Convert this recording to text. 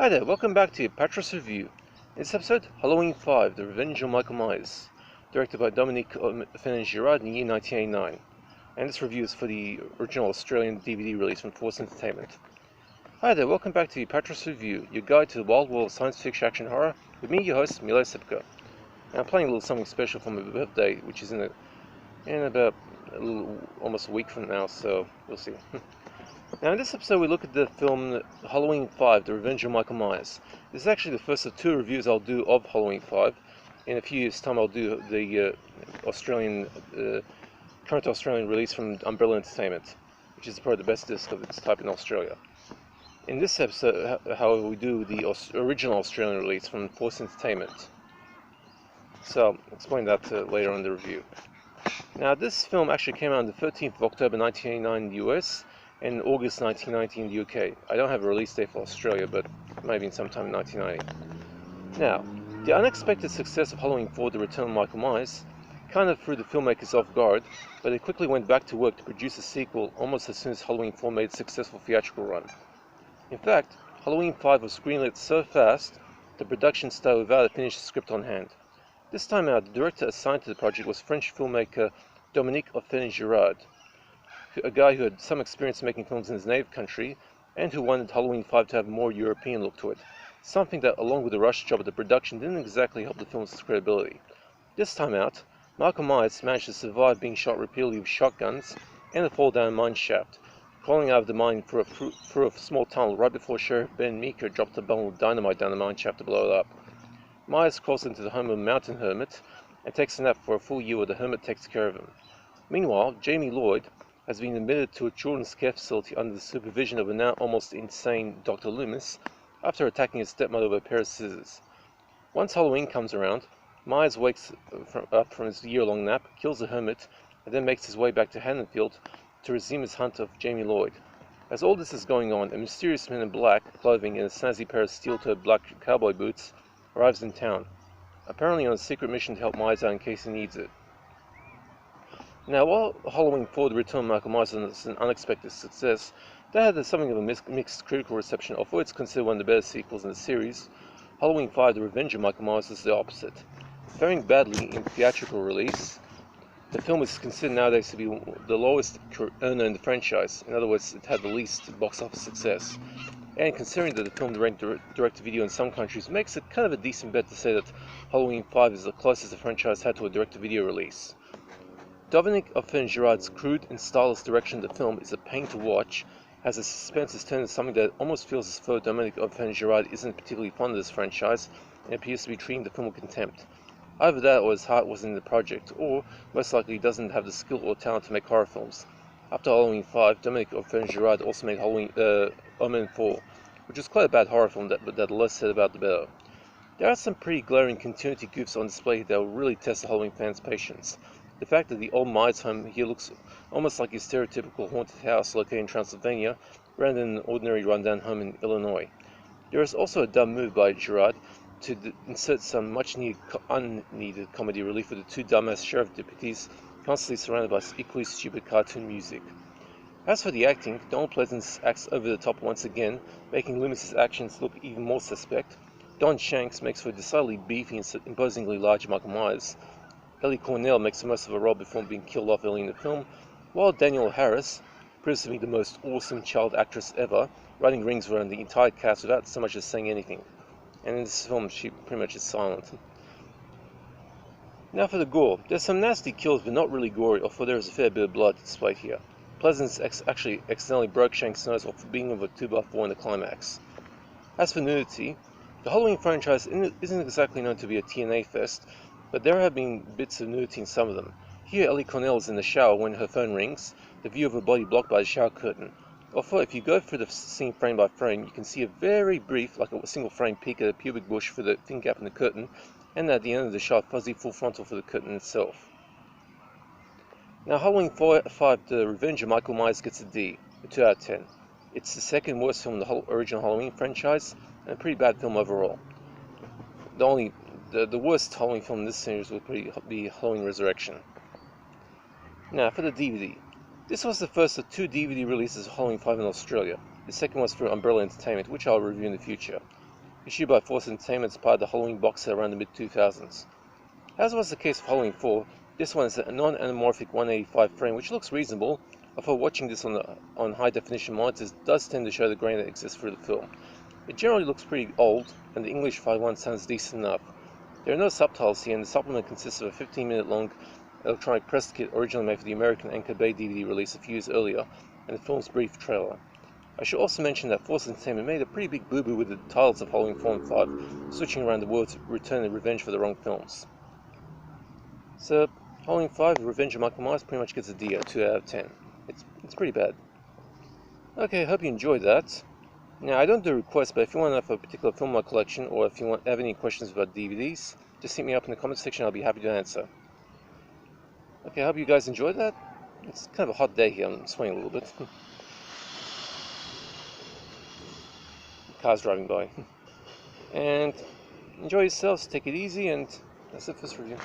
Hi there, welcome back to Apatros Review. In this episode, Halloween 5, The Revenge of Michael Myers, directed by Dominique Girard in the year 1989. And this review is for the original Australian DVD release from Force Entertainment. Hi there, welcome back to Apatros Review, your guide to the wild world of science fiction action horror, with me, your host, Milo Sipka. And I'm playing a little something special for my birthday, which is in about almost a week from now, so we'll see. Now in this episode we look at the film Halloween 5, The Revenge of Michael Myers. This is actually the first of two reviews I'll do of Halloween 5. In a few years' time I'll do the current Australian release from Umbrella Entertainment, which is probably the best disc of its type in Australia. In this episode, however, we do the original Australian release from Force Entertainment. So I'll explain that later on in the review. Now this film actually came out on the 13th of October 1989 in the US, in August 1990 in the UK. I don't have a release date for Australia, but maybe in sometime in 1990. Now, the unexpected success of Halloween 4, The Return of Michael Myers, kind of threw the filmmakers off guard, but they quickly went back to work to produce a sequel almost as soon as Halloween 4 made a successful theatrical run. In fact, Halloween 5 was greenlit so fast, the production started without a finished script on hand. This time out, the director assigned to the project was French filmmaker Dominique Girard, a guy who had some experience making films in his native country, and who wanted Halloween 5 to have a more European look to it, something that, along with the rush job of the production, didn't exactly help the film's credibility. This time out, Michael Myers managed to survive being shot repeatedly with shotguns and a fall down a mine shaft, crawling out of the mine through a small tunnel right before Sheriff Ben Meeker dropped a bundle of dynamite down the mine shaft to blow it up. Myers crawls into the home of a mountain hermit and takes a nap for a full year where the hermit takes care of him. Meanwhile, Jamie Lloyd has been admitted to a children's care facility under the supervision of a now almost insane Dr. Loomis after attacking his stepmother with a pair of scissors. Once Halloween comes around, Myers wakes up from his year-long nap, kills the hermit, and then makes his way back to Haddonfield to resume his hunt of Jamie Lloyd. As all this is going on, a mysterious man in black clothing and a snazzy pair of steel-toed black cowboy boots arrives in town, apparently on a secret mission to help Myers out in case he needs it. Now, while Halloween 4, The Return of Michael Myers was an unexpected success, that had something of a mixed critical reception. Although it's considered one of the better sequels in the series, Halloween 5, The Revenge of Michael Myers is the opposite. Faring badly in theatrical release, the film is considered nowadays to be the lowest earner in the franchise. In other words, it had the least box office success. And considering that the film direct-to-video in some countries makes it kind of a decent bet to say that Halloween 5 is the closest the franchise had to a direct-to-video release. Dominique Girard's crude and stylist direction of the film is a pain to watch, as the suspense is turned into something that almost feels as though Dominique Girard isn't particularly fond of this franchise and appears to be treating the film with contempt. Either that or his heart wasn't in the project, or most likely he doesn't have the skill or talent to make horror films. After Halloween 5, Dominique Girard also made Omen 4, which is quite a bad horror film, but the less said about the better. There are some pretty glaring continuity goofs on display that will really test the Halloween fans' patience. The fact that the old Myers home here looks almost like a stereotypical haunted house located in Transylvania, rather than an ordinary rundown home in Illinois. There is also a dumb move by Girard to insert some unneeded comedy relief with the two dumbass sheriff deputies constantly surrounded by equally stupid cartoon music. As for the acting, Donald Pleasence acts over the top once again, making Loomis' actions look even more suspect. Don Shanks makes for a decidedly beefy and imposingly large Michael Myers. Ellie Cornell makes the most of a role before being killed off early in the film, while Danielle Harris proves to be the most awesome child actress ever, running rings around the entire cast without so much as saying anything. And in this film, she pretty much is silent. Now for the gore. There's some nasty kills, but not really gory, although there is a fair bit of blood displayed here. Pleasance actually accidentally broke Shanks' nose off being of a 2x4 in the climax. As for nudity, the Halloween franchise isn't exactly known to be a TNA fest, but there have been bits of nudity in some of them. Here, Ellie Cornell is in the shower when her phone rings, the view of her body blocked by the shower curtain. Although, if you go through the scene frame by frame, you can see a very brief, like a single frame peek at a pubic bush for the thin gap in the curtain, and at the end of the shot, fuzzy full frontal for the curtain itself. Now, Halloween 5, The Revenge of Michael Myers gets a D, a 2 out of 10. It's the second worst film in the whole original Halloween franchise, and a pretty bad film overall. The worst Halloween film in this series would be Halloween Resurrection. Now, for the DVD. This was the first of two DVD releases of Halloween 5 in Australia. The second was through Umbrella Entertainment, which I'll review in the future. issued by Force Entertainment as part of the Halloween box set around the mid-2000s. As was the case of Halloween 4, this one is a non-anamorphic 185 frame, which looks reasonable, although watching this on high-definition monitors does tend to show the grain that exists through the film. It generally looks pretty old, and the English 5.1 sounds decent enough. There are no subtitles here, and the supplement consists of a 15-minute long electronic press kit originally made for the American Anchor Bay DVD release a few years earlier, and the film's brief trailer. I should also mention that Force Entertainment made a pretty big boo-boo with the titles of Halloween 4 and 5, switching around the words Return and Revenge for the wrong films. So, Halloween 5, Revenge of Michael Myers, pretty much gets a D, a 2 out of 10. It's pretty bad. Okay, hope you enjoyed that. Now, I don't do requests, but if you want to know for a particular film in my collection, or if you have any questions about DVDs, just hit me up in the comment section, I'll be happy to answer. Okay, I hope you guys enjoyed that. It's kind of a hot day here, I'm sweating a little bit. Cars driving by. And enjoy yourselves, take it easy, and that's it for this review.